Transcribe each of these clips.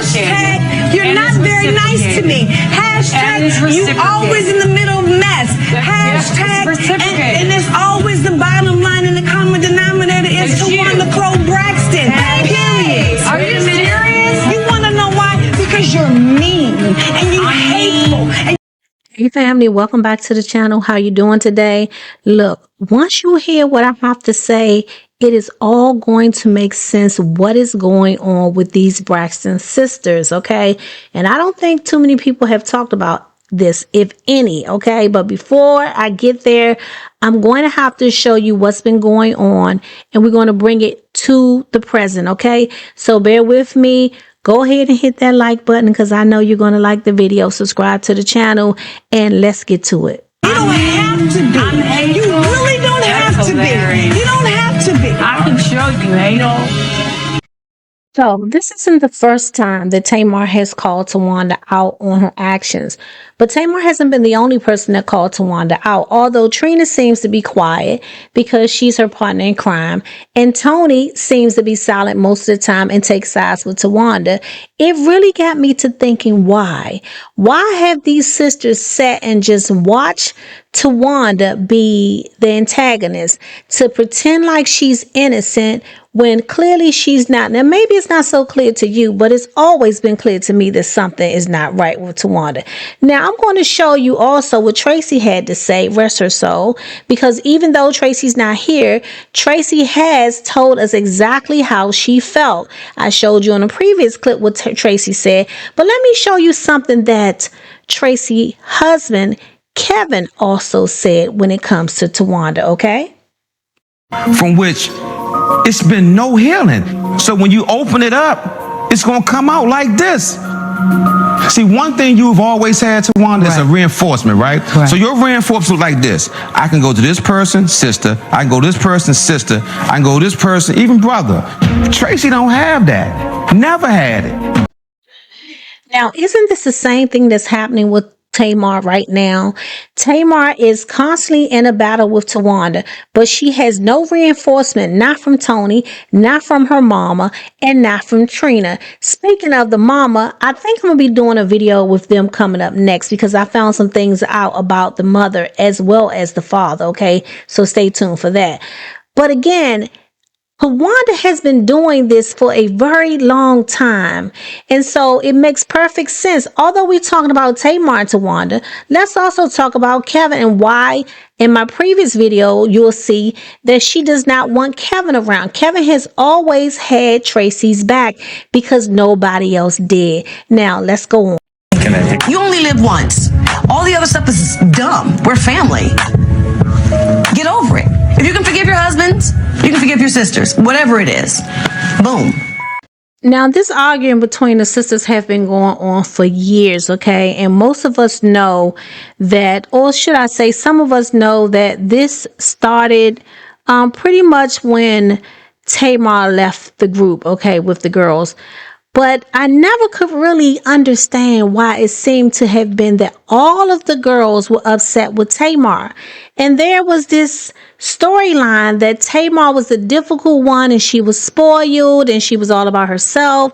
Hashtag, you're not very nice to me. Hashtag, you always in the middle of mess. Hashtag, and there's always the bottom line and the common denominator is Towanda Braxton. Period. Are you serious? You want to know why? Because you're mean and you're hateful. Hey family, welcome back to the channel. How you doing today? Look, once you hear what I have to say, it is all going to make sense what is going on with these Braxton sisters, okay? And I don't think too many people have talked about this, if any, okay? But before I get there, I'm going to have to show you what's been going on, and we're going to bring it to the present, okay? So bear with me. Go ahead and hit that like button because I know you're going to like the video. Subscribe to the channel and let's get to it. You don't have to be. You really don't have to be. You don't have to be. I can show you, Adol. So this isn't the first time that Tamar has called Towanda out on her actions. But Tamar hasn't been the only person that called Towanda out, although Trina seems to be quiet because she's her partner in crime, and Tony seems to be silent most of the time and take sides with Towanda. It really got me to thinking, why? Why have these sisters sat and just watched Towanda be the antagonist, to pretend like she's innocent when clearly she's not? Now, maybe it's not so clear to you, but it's always been clear to me that something is not right with Towanda. Now, I'm going to show you also what Tracy had to say, rest her soul, because even though Tracy's not here, Tracy has told us exactly how she felt. I showed you in a previous clip what Tracy said, but let me show you something that Tracy's husband, Kevin, also said when it comes to Towanda, okay? From which it's been no healing. So when you open it up, it's going to come out like this. See, one thing you've always had, Towanda, is a reinforcement, right? So your reinforcements look like this. I can go to this person, sister. I can go to this person, sister. I can go to this person, even brother. Tracy don't have that. Never had it. Now, isn't this the same thing that's happening with Tamar right now? Tamar is constantly in a battle with Towanda, but she has no reinforcement, not from Tony, not from her mama, and not from Trina. Speaking of the mama, I think I'm going to be doing a video with them coming up next because I found some things out about the mother as well as the father, okay? So stay tuned for that. But again, Towanda has been doing this for a very long time, and so it makes perfect sense. Although we're talking about Tamar and Towanda, let's also talk about Kevin and why. In my previous video, you'll see that she does not want Kevin around. Kevin has always had Tracy's back because nobody else did. Now, let's go on. You only live once. All the other stuff is dumb. We're family. Get over it. If you can forgive your husbands, you can forgive your sisters, whatever it is. Boom. Now, this arguing between the sisters have been going on for years, okay? And most of us know that, or should I say, some of us know that this started pretty much when Tamar left the group, okay, with the girls. But I never could really understand why it seemed to have been that all of the girls were upset with Tamar. And there was this storyline that Tamar was the difficult one and she was spoiled and she was all about herself.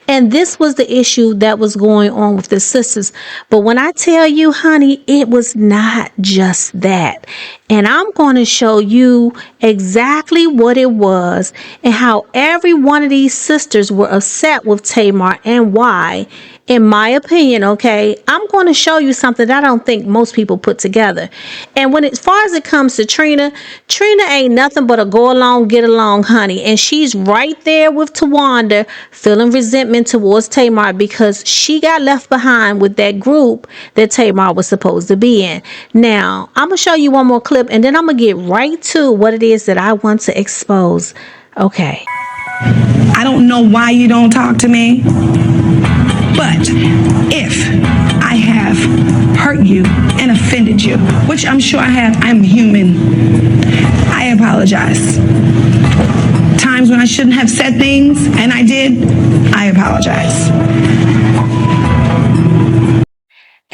And this was the issue that was going on with the sisters. But when I tell you, honey, it was not just that. And I'm going to show you exactly what it was and how every one of these sisters were upset with Tamar and why. In my opinion, okay, I'm going to show you something that I don't think most people put together. And as far as it comes to Trina, Trina ain't nothing but a go along, get along, honey. And she's right there with Towanda, feeling resentment towards Tamar because she got left behind with that group that Tamar was supposed to be in. Now, I'm going to show you one more clip and then I'm going to get right to what it is that I want to expose. Okay. I don't know why you don't talk to me. But if I have hurt you and offended you, which I'm sure I have, I'm human, I apologize. Times when I shouldn't have said things and I did, I apologize.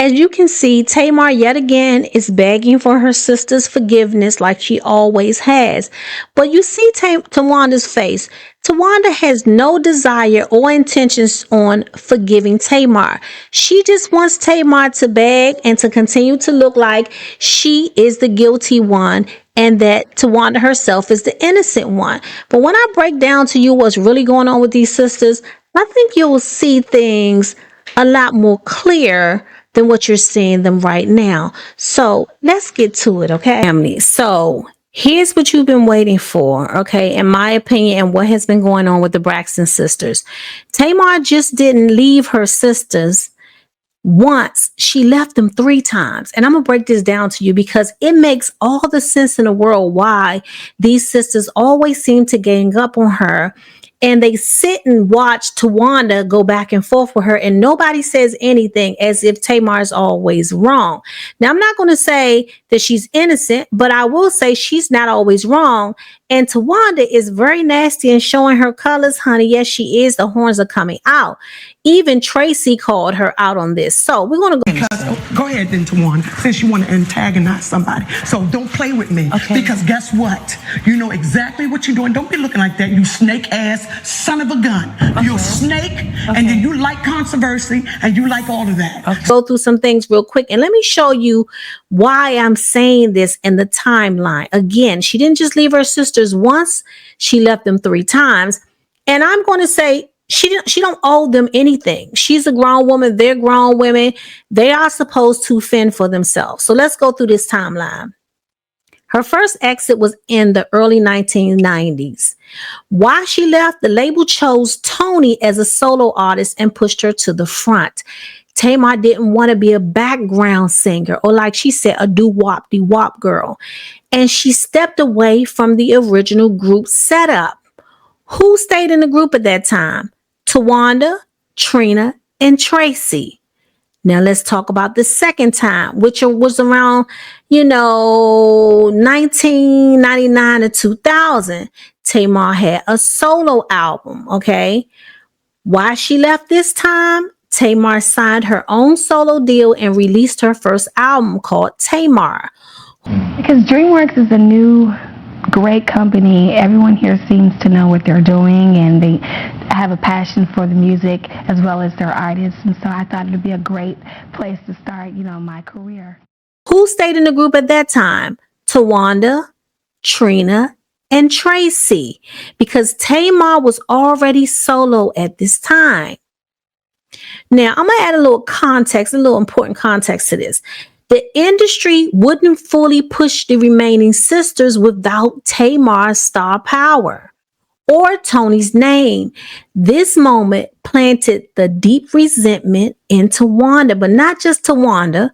As you can see, Tamar yet again is begging for her sister's forgiveness like she always has. But you see Tawanda's face. Towanda has no desire or intentions on forgiving Tamar. She just wants Tamar to beg and to continue to look like she is the guilty one and that Towanda herself is the innocent one. But when I break down to you what's really going on with these sisters, I think you'll see things a lot more clear than what you're seeing them right now. So let's get to it, okay? Family. So here's what you've been waiting for, okay? In my opinion, and what has been going on with the Braxton sisters. Tamar just didn't leave her sisters once. She left them 3 times. And I'm going to break this down to you because it makes all the sense in the world why these sisters always seem to gang up on her. And they sit and watch Towanda go back and forth with her, and nobody says anything, as if Tamar is always wrong. Now, I'm not going to say that she's innocent, but I will say she's not always wrong. And Towanda is very nasty and showing her colors, honey. Yes, she is. The horns are coming out. Even Tracy called her out on this. So we're going to go. Because, go ahead then, Towanda, since you want to antagonize somebody. So don't play with me. Okay. Because guess what? You know exactly what you're doing. Don't be looking like that, you snake ass son of a gun. Okay. You're a snake, and then you like controversy, and you like all of that. Okay. Go through some things real quick, and let me show you why I'm saying this in the timeline. Again, she didn't just leave her sisters once, she left them 3 times. And I'm going to say she don't owe them anything. She's a grown woman, they're grown women. They are supposed to fend for themselves. So let's go through this timeline. Her first exit was in the early 1990s. Why she left, the label chose Tony as a solo artist and pushed her to the front. Tamar didn't want to be a background singer, or like she said, a doo-wop girl. And she stepped away from the original group setup. Who stayed in the group at that time? Towanda, Trina, and Tracy. Now let's talk about the second time, which was around, 1999 to 2000. Tamar had a solo album, okay? Why she left this time? Tamar signed her own solo deal and released her first album called Tamar. Because DreamWorks is a new, great company. Everyone here seems to know what they're doing, and they have a passion for the music as well as their artists. And so I thought it would be a great place to start, my career. Who stayed in the group at that time? Towanda, Trina, and Tracy, because Tamar was already solo at this time. Now, I'm going to add a little important context to this. The industry wouldn't fully push the remaining sisters without Tamar's star power or Tony's name. This moment planted the deep resentment in Towanda, but not just Towanda,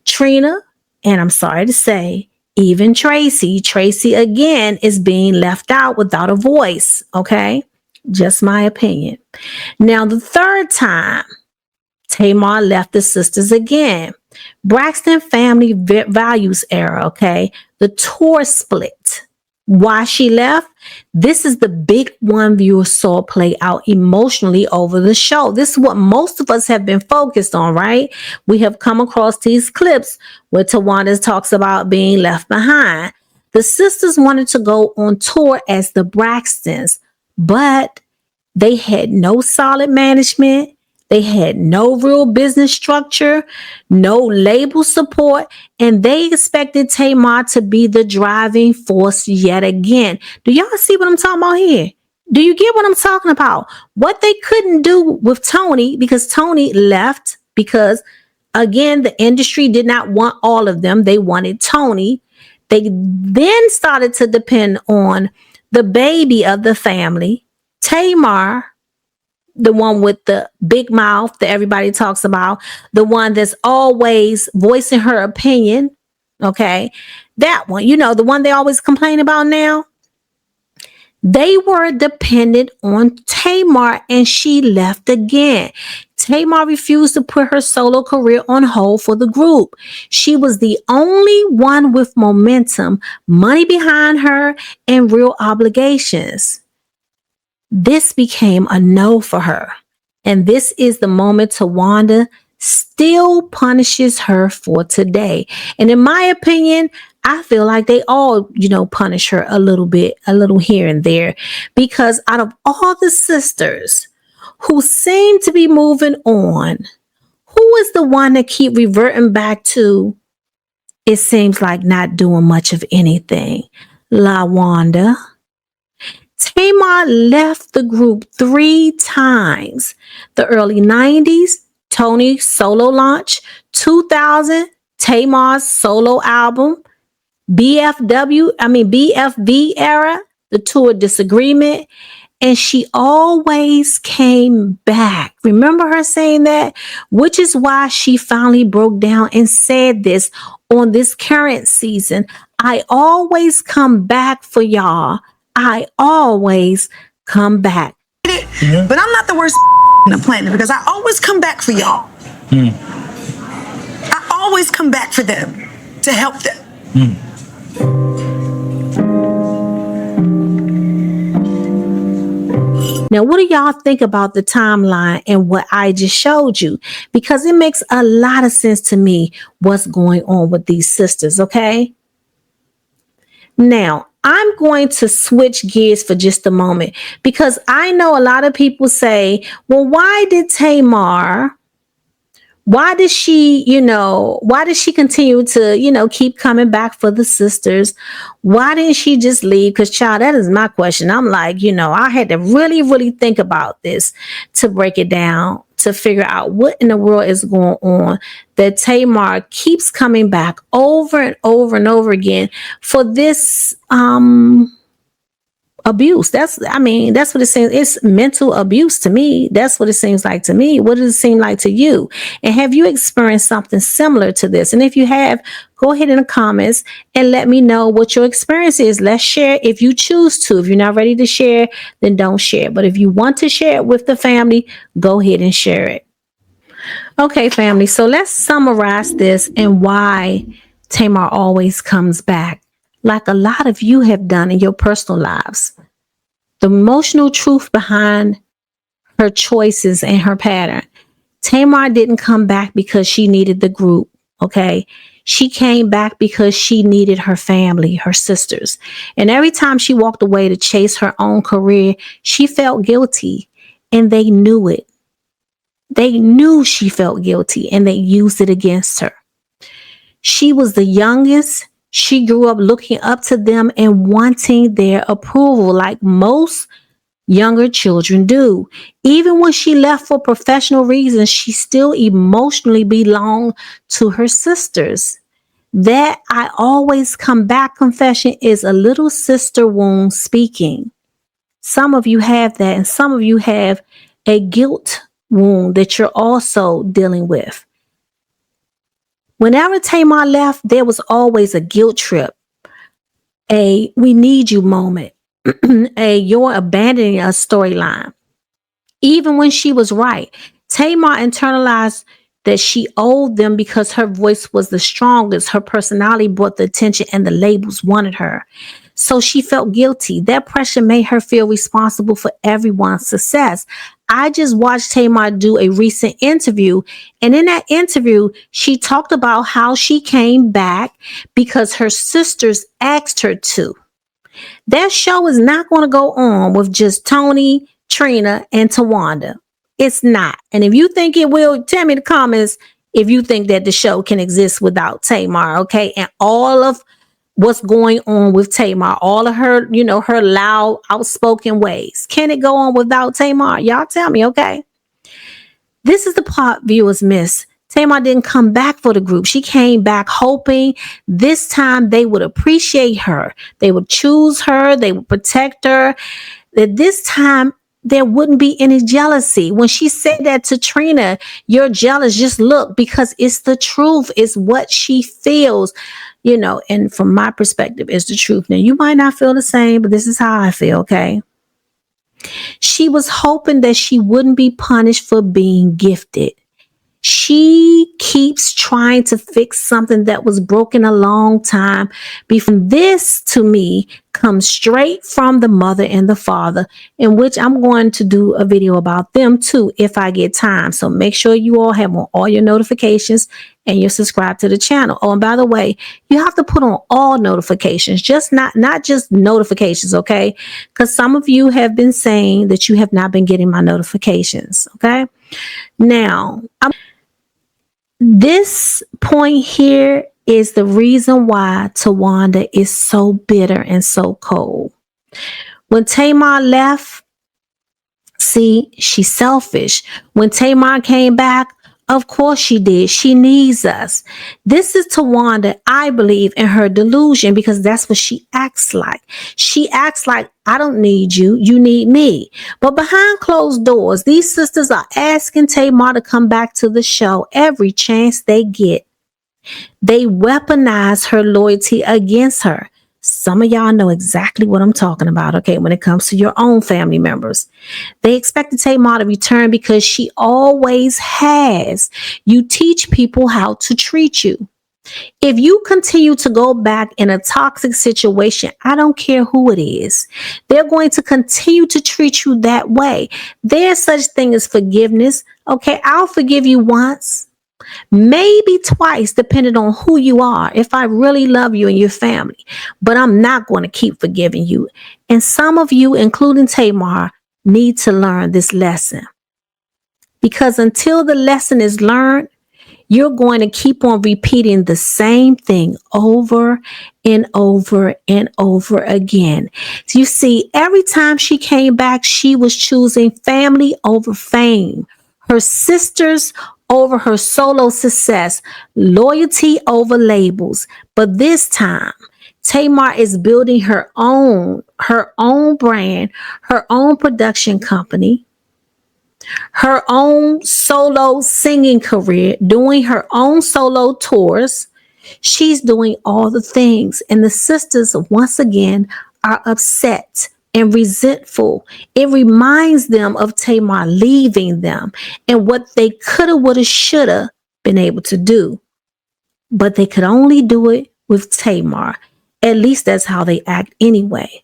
Trina, and I'm sorry to say, even Tracy. Tracy, again, is being left out without a voice, okay? Just my opinion. Now, the third time, Tamar left the sisters again. Braxton family values era, okay? The tour split. Why she left? This is the big one viewer saw play out emotionally over the show. This is what most of us have been focused on, right? We have come across these clips where Towanda talks about being left behind. The sisters wanted to go on tour as the Braxtons, but they had no solid management. They had no real business structure, no label support, and they expected Tamar to be the driving force yet again. Do y'all see what I'm talking about here? Do you get what I'm talking about? What they couldn't do with Tony, because Tony left because, again, the industry did not want all of them. They wanted Tony. They then started to depend on the baby of the family, Tamar, the one with the big mouth that everybody talks about, the one that's always voicing her opinion, okay? That one, the one they always complain about now. They were dependent on Tamar, and she left again. Tamar refused to put her solo career on hold for the group. She was the only one with momentum, money behind her, and real obligations. This became a no for her. And this is the moment Towanda still punishes her for today. And in my opinion, I feel like they all, punish her a little bit, a little here and there, because out of all the sisters who seem to be moving on, who is the one that keep reverting back to, it seems like not doing much of anything? Towanda. Tamar left the group 3 times. The early 90s, Tony's solo launch. 2000, Tamar's solo album. BFV era, the tour Disagreement. And she always came back. Remember her saying that? Which is why she finally broke down and said this on this current season. I always come back for y'all. I always come back. But I'm not the worst on the planet because I always come back for y'all. I always come back for them to help them. Now, what do y'all think about the timeline and what I just showed you? Because it makes a lot of sense to me what's going on with these sisters, okay? Now, I'm going to switch gears for just a moment because I know a lot of people say, well, why did Tamar, why does she continue to, keep coming back for the sisters? Why didn't she just leave? Because, child, that is my question. I'm like, I had to really, really think about this to break it down, to figure out what in the world is going on that Tamar keeps coming back over and over and over again for this abuse. That's what it seems. It's mental abuse to me. That's what it seems like to me. What does it seem like to you? And have you experienced something similar to this? And if you have, go ahead in the comments and let me know what your experience is. Let's share if you choose to. If you're not ready to share, then don't share. But if you want to share it with the family, go ahead and share it. Okay, family. So let's summarize this and why Tamar always comes back, like a lot of you have done in your personal lives. The emotional truth behind her choices and her pattern. Tamar didn't come back because she needed the group, okay? She came back because she needed her family, her sisters. And every time she walked away to chase her own career, she felt guilty, and they knew it. They knew she felt guilty, and they used it against her. She was the youngest. She grew up looking up to them and wanting their approval like most younger children do. Even when she left for professional reasons, she still emotionally belonged to her sisters. That I always come back confession is a little sister wound speaking. Some of you have that, and some of you have a guilt wound that you're also dealing with. Whenever Tamar left, there was always a guilt trip, a we need you moment, a you're abandoning us storyline. Even when she was right, Tamar internalized that she owed them because her voice was the strongest, her personality brought the attention, and the labels wanted her. So she felt guilty. That pressure made her feel responsible for everyone's success. I just watched Tamar do a recent interview, and in that interview, she talked about how she came back because her sisters asked her to. That show is not going to go on with just Tony, Trina, and Towanda. It's not. And if you think it will, tell me in the comments if you think that the show can exist without Tamar, okay? And all of what's going on with Tamar, all of her, her loud, outspoken ways. Can it go on without Tamar? Y'all tell me, okay? This is the part viewers miss. Tamar didn't come back for the group. She came back hoping this time they would appreciate her. They would choose her. They would protect her. That this time there wouldn't be any jealousy. When she said that to Trina, you're jealous, just look, because it's the truth. It's what she feels. And from my perspective, it's the truth. Now, you might not feel the same, but this is how I feel, okay? She was hoping that she wouldn't be punished for being gifted. She keeps trying to fix something that was broken a long time before. This, to me, come straight from the mother and the father, in which I'm going to do a video about them too if I get time. So make sure you all have on all your notifications and you're subscribed to the channel. Oh, and by the way, you have to put on all notifications, just not just notifications, okay? Because some of you have been saying that you have not been getting my notifications, okay? Now, this point here is the reason why Towanda is so bitter and so cold. When Tamar left, see, she's selfish. When Tamar came back, of course she did. She needs us. This is Towanda, I believe, in her delusion, because that's what she acts like. She acts like, I don't need you, you need me. But behind closed doors, these sisters are asking Tamar to come back to the show every chance they get. They weaponize her loyalty against her. Some of y'all know exactly what I'm talking about, okay, when it comes to your own family members. They expected Tamar to return because she always has. You teach people how to treat you. If you continue to go back in a toxic situation, I don't care who it is, they're going to continue to treat you that way. There's such thing as forgiveness. Okay, I'll forgive you once, maybe twice, depending on who you are, if I really love you and your family. But I'm not going to keep forgiving you. And some of you, including Tamar, need to learn this lesson. Because until the lesson is learned, you're going to keep on repeating the same thing over and over and over again. So you see, every time she came back, she was choosing family over fame, her sisters over her solo success, loyalty over labels. But this time, Tamar is building her own brand, her own production company, her own solo singing career, doing her own solo tours. She's doing all the things. And the sisters, once again, are upset and resentful. It reminds them of Tamar leaving them and what they coulda, woulda, shoulda been able to do. But they could only do it with Tamar. At least that's how they act anyway.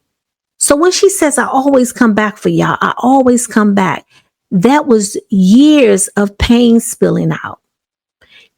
So when she says, I always come back for y'all, I always come back, that was years of pain spilling out.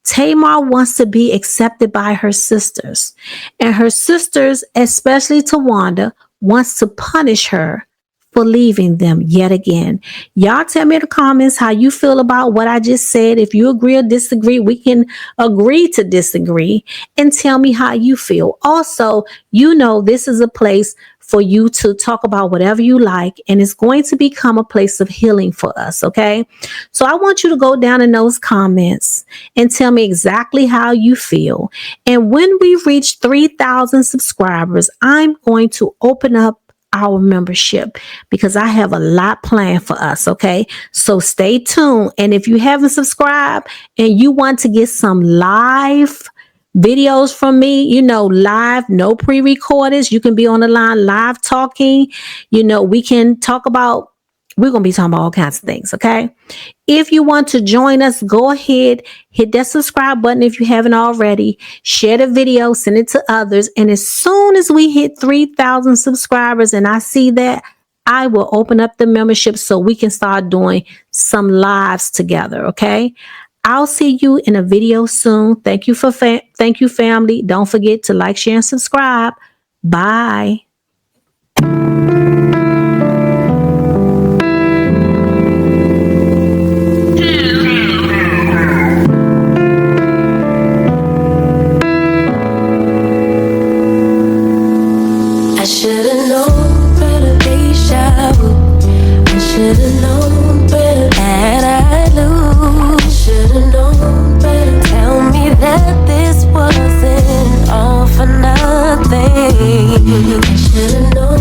Tamar wants to be accepted by her sisters, and her sisters, especially Towanda, wants to punish her for leaving them yet again. Y'all tell me in the comments how you feel about what I just said. If you agree or disagree, we can agree to disagree, and tell me how you feel. Also, you know, this is a place for you to talk about whatever you like, and it's going to become a place of healing for us, okay? So I want you to go down in those comments and tell me exactly how you feel. And when we reach 3,000 subscribers, I'm going to open up our membership, because I have a lot planned for us, okay? So stay tuned. And if you haven't subscribed and you want to get some live videos from me, you know, live, no pre-recorded, you can be on the line live talking, you know, we can talk about, we're going to be talking about all kinds of things, okay? If you want to join us, go ahead, hit that subscribe button if you haven't already, share the video, send it to others, and as soon as we hit 3,000 subscribers and I see that, I will open up the membership so we can start doing some lives together, okay? I'll see you in a video soon. Thank you, family. Don't forget to like, share, and subscribe. Bye. I should've known better, be shy. I should've known better that I lose. I should've known better. Tell me that this wasn't all for nothing. I should've known.